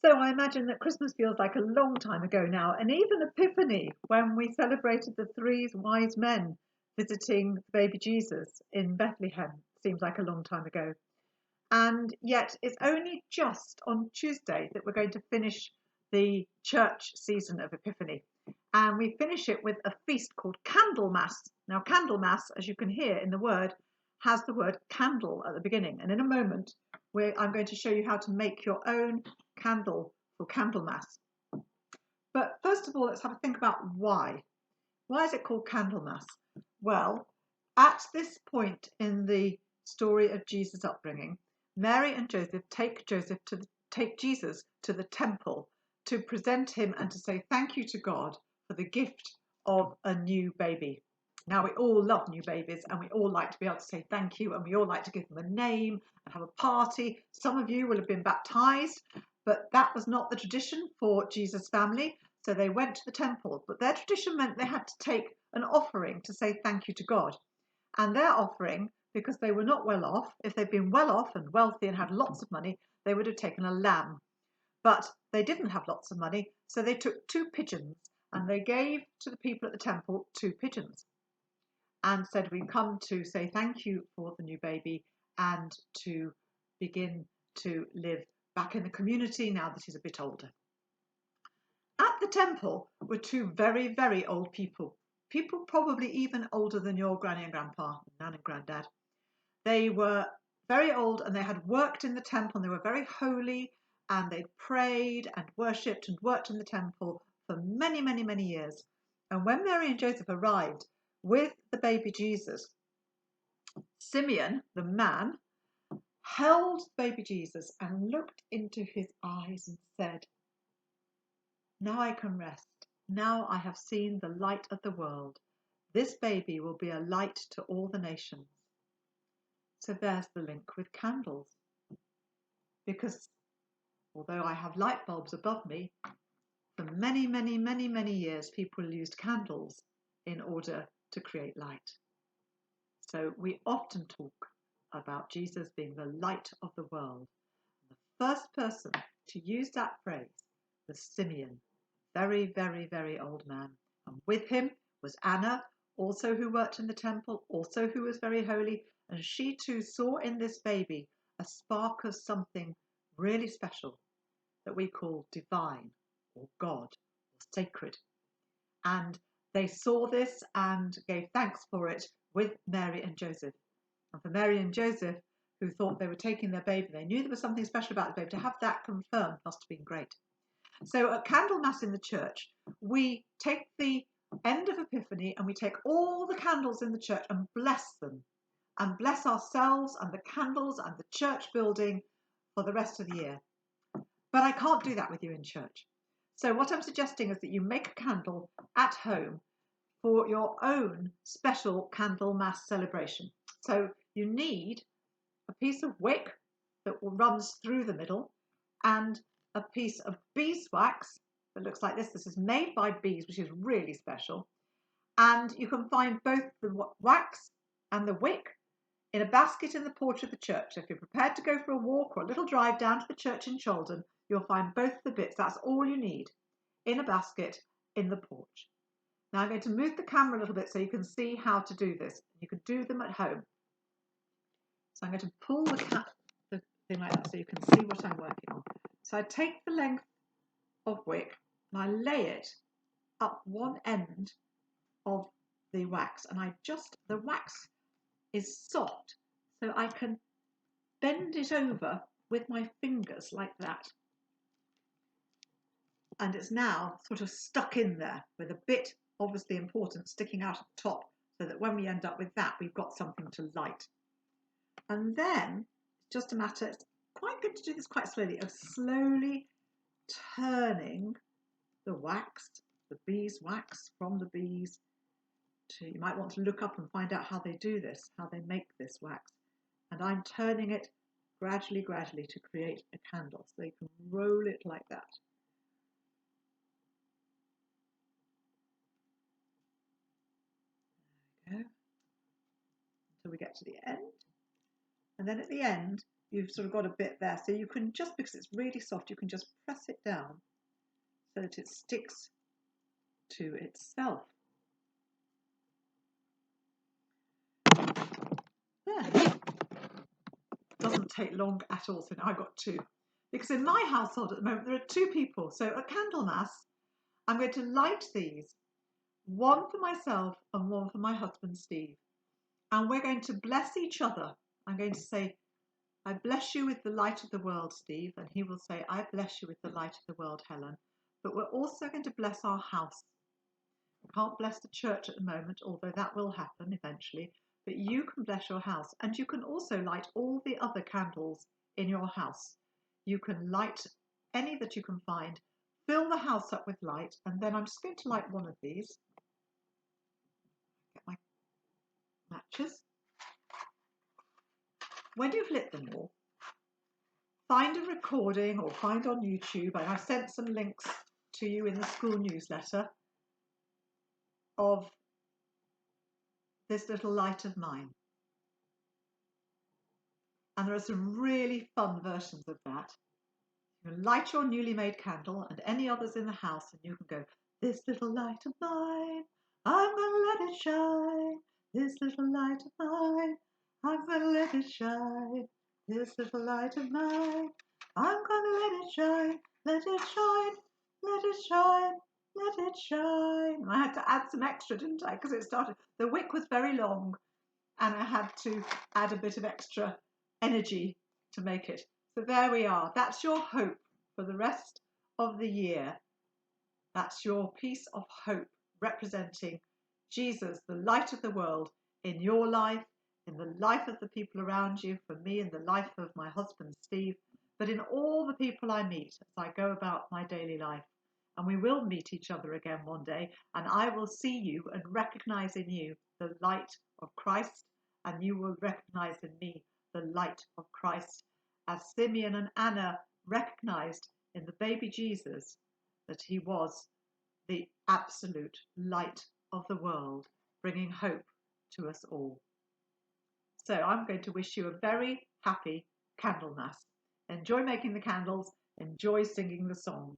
So I imagine that Christmas feels like a long time ago now, and even Epiphany, when we celebrated the three wise men visiting baby Jesus in Bethlehem, seems like a long time ago. And yet it's only just on Tuesday that we're going to finish the church season of Epiphany. And we finish it with a feast called Candlemas. Now, Candlemas, as you can hear in the word, has the word candle at the beginning. And in a moment, I'm going to show you how to make your own candle for Candlemas. But first of all, let's have a think about why. Why is it called Candlemas? Well, at this point in the story of Jesus' upbringing, Mary and Joseph take Jesus to the temple to present him and to say thank you to God for the gift of a new baby. Now, we all love new babies and we all like to be able to say thank you, and we all like to give them a name and have a party. Some of you will have been baptized, but that was not the tradition for Jesus' family. So they went to the temple, but their tradition meant they had to take an offering to say thank you to God. And their offering, because they were not well off, if they'd been well off and wealthy and had lots of money, they would have taken a lamb. But they didn't have lots of money, so they took 2 pigeons, and they gave to the people at the temple 2 pigeons and said, we've come to say thank you for the new baby and to begin to live back in the community now that he's a bit older. At the temple were 2 very, very old people probably even older than your granny and grandpa, nan and granddad. They were very old and they had worked in the temple, and they were very holy, and they prayed and worshipped and worked in the temple for many, many, many years. And when Mary and Joseph arrived with the baby Jesus, Simeon, the man, held baby Jesus and looked into his eyes and said, now I can rest. Now I have seen the light of the world. This baby will be a light to all the nations. So there's the link with candles. Because although I have light bulbs above me, for many, many, many, many years, people used candles in order to create light. So we often talk about Jesus being the light of the world. The first person to use that phrase was Simeon, very, very, very old man. And with him was Anna, also who worked in the temple, also who was very holy. And she too saw in this baby a spark of something really special that we call divine or God or sacred. And they saw this and gave thanks for it with Mary and Joseph. And for Mary and Joseph, who thought they were taking their baby, they knew there was something special about the baby, to have that confirmed must have been great. So at Candlemas in the church, we take the end of Epiphany and we take all the candles in the church and bless them, and bless ourselves and the candles and the church building for the rest of the year. But I can't do that with you in church. So what I'm suggesting is that you make a candle at home for your own special Candlemas celebration. So you need a piece of wick that runs through the middle and a piece of beeswax that looks like this. This is made by bees, which is really special. And you can find both the wax and the wick in a basket in the porch of the church. So if you're prepared to go for a walk or a little drive down to the church in Cholden, you'll find both the bits. That's all you need in a basket in the porch. Now I'm going to move the camera a little bit so you can see how to do this. You can do them at home. So I'm going to pull the thing like that so you can see what I'm working on. So I take the length of wick and I lay it up one end of the wax, and the wax is soft, so I can bend it over with my fingers like that. And it's now sort of stuck in there with a bit, obviously important, sticking out at the top, so that when we end up with that, we've got something to light. And then it's just a matter, it's quite good to do this quite slowly, of slowly turning the wax, the beeswax from the bees, to, you might want to look up and find out how they do this, how they make this wax. And I'm turning it gradually, gradually to create a candle. So you can roll it like that. There we go. Until we get to the end. And then at the end, you've sort of got a bit there. So you can just, because it's really soft, you can just press it down so that it sticks to itself. There. Doesn't take long at all. So now I've got two. Because in my household at the moment, there are two people. So at Candlemas, I'm going to light these, one for myself and one for my husband, Steve. And we're going to bless each other. I'm going to say, I bless you with the light of the world, Steve. And he will say, I bless you with the light of the world, Helen. But we're also going to bless our house. We can't bless the church at the moment, although that will happen eventually. But you can bless your house. And you can also light all the other candles in your house. You can light any that you can find, fill the house up with light. And then I'm just going to light one of these. Get my matches. When you've lit them all, find a recording or find on YouTube, and I've sent some links to you in the school newsletter, of this little light of mine. And there are some really fun versions of that. You can light your newly made candle and any others in the house, and you can go, this little light of mine, I'm gonna let it shine. This little light of mine, I'm gonna let it shine. This little light of mine, I'm gonna let it shine. Let it shine, let it shine, let it shine. I had to add some extra, didn't I? Because it started, the wick was very long and I had to add a bit of extra energy to make it. So there we are. That's your hope for the rest of the year. That's your piece of hope representing Jesus, the light of the world, in your life, in the life of the people around you, for me, in the life of my husband, Steve, but in all the people I meet as I go about my daily life. And we will meet each other again one day, and I will see you and recognize in you the light of Christ, and you will recognize in me the light of Christ, as Simeon and Anna recognized in the baby Jesus that he was the absolute light of the world, bringing hope to us all. So I'm going to wish you a very happy Candlemas. Enjoy making the candles, enjoy singing the songs.